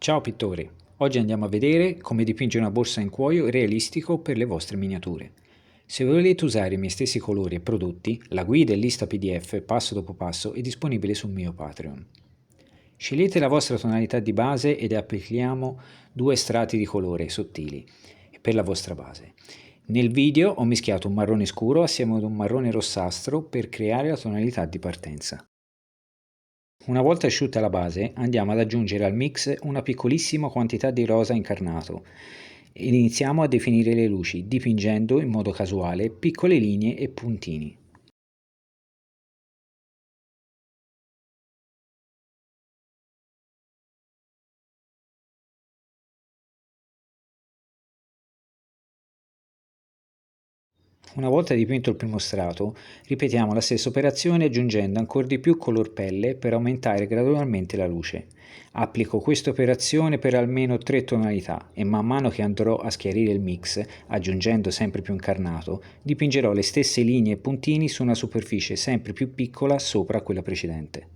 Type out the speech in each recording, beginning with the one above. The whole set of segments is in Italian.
Ciao pittori, oggi andiamo a vedere come dipingere una borsa in cuoio realistico per le vostre miniature. Se volete usare i miei stessi colori e prodotti, la guida e lista PDF passo dopo passo è disponibile sul mio Patreon. Scegliete la vostra tonalità di base ed applichiamo due strati di colore sottili per la vostra base. Nel video ho mischiato un marrone scuro assieme ad un marrone rossastro per creare la tonalità di partenza. Una volta asciutta la base, andiamo ad aggiungere al mix una piccolissima quantità di rosa incarnato ed iniziamo a definire le luci, dipingendo in modo casuale piccole linee e puntini. Una volta dipinto il primo strato, ripetiamo la stessa operazione aggiungendo ancora di più color pelle per aumentare gradualmente la luce. Applico questa operazione per almeno 3 tonalità e man mano che andrò a schiarire il mix, aggiungendo sempre più incarnato, dipingerò le stesse linee e puntini su una superficie sempre più piccola sopra quella precedente.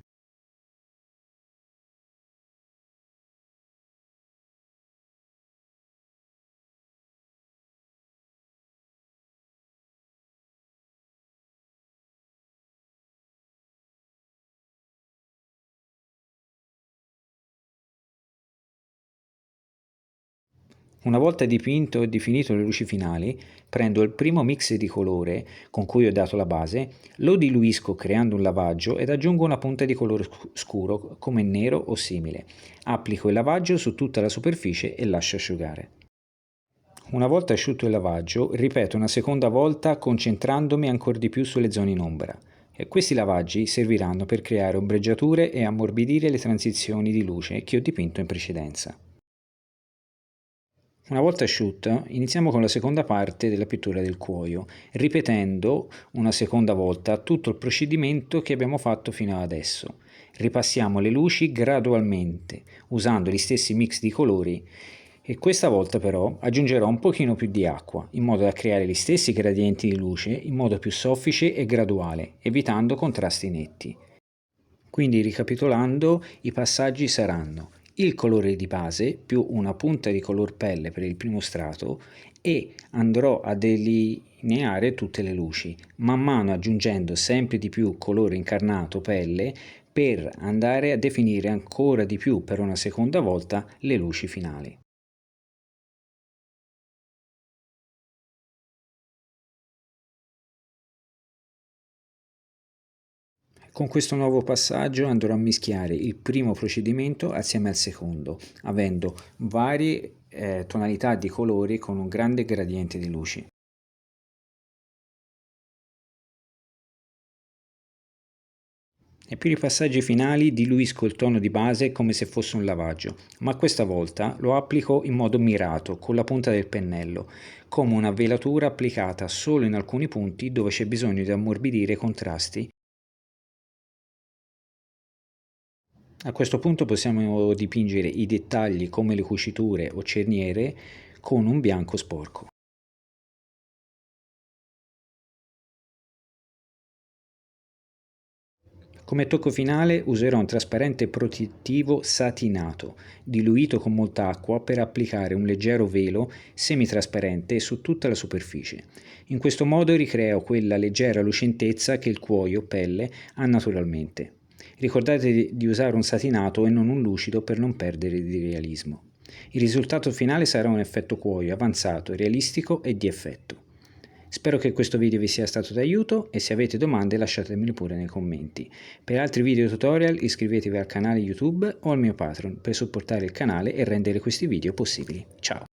Una volta dipinto e definito le luci finali, prendo il primo mix di colore con cui ho dato la base, lo diluisco creando un lavaggio ed aggiungo una punta di colore scuro come nero o simile. Applico il lavaggio su tutta la superficie e lascio asciugare. Una volta asciutto il lavaggio, ripeto una seconda volta concentrandomi ancora di più sulle zone in ombra. E questi lavaggi serviranno per creare ombreggiature e ammorbidire le transizioni di luce che ho dipinto in precedenza. Una volta asciutta, iniziamo con la seconda parte della pittura del cuoio, ripetendo una seconda volta tutto il procedimento che abbiamo fatto fino ad adesso. Ripassiamo le luci gradualmente, usando gli stessi mix di colori e questa volta però aggiungerò un pochino più di acqua, in modo da creare gli stessi gradienti di luce in modo più soffice e graduale, evitando contrasti netti. Quindi ricapitolando, i passaggi saranno il colore di base più una punta di color pelle per il primo strato e andrò a delineare tutte le luci, man mano aggiungendo sempre di più colore incarnato pelle per andare a definire ancora di più per una seconda volta le luci finali. Con questo nuovo passaggio andrò a mischiare il primo procedimento assieme al secondo, avendo varie tonalità di colori con un grande gradiente di luci. E per i passaggi finali diluisco il tono di base come se fosse un lavaggio, ma questa volta lo applico in modo mirato con la punta del pennello, come una velatura applicata solo in alcuni punti dove c'è bisogno di ammorbidire i contrasti. A questo punto possiamo dipingere i dettagli come le cuciture o cerniere con un bianco sporco. Come tocco finale userò un trasparente protettivo satinato, diluito con molta acqua per applicare un leggero velo semitrasparente su tutta la superficie. In questo modo ricreo quella leggera lucentezza che il cuoio pelle ha naturalmente. Ricordate di usare un satinato e non un lucido per non perdere di realismo. Il risultato finale sarà un effetto cuoio avanzato, realistico e di effetto. Spero che questo video vi sia stato d'aiuto e se avete domande lasciatemele pure nei commenti. Per altri video tutorial iscrivetevi al canale YouTube o al mio Patreon per supportare il canale e rendere questi video possibili. Ciao!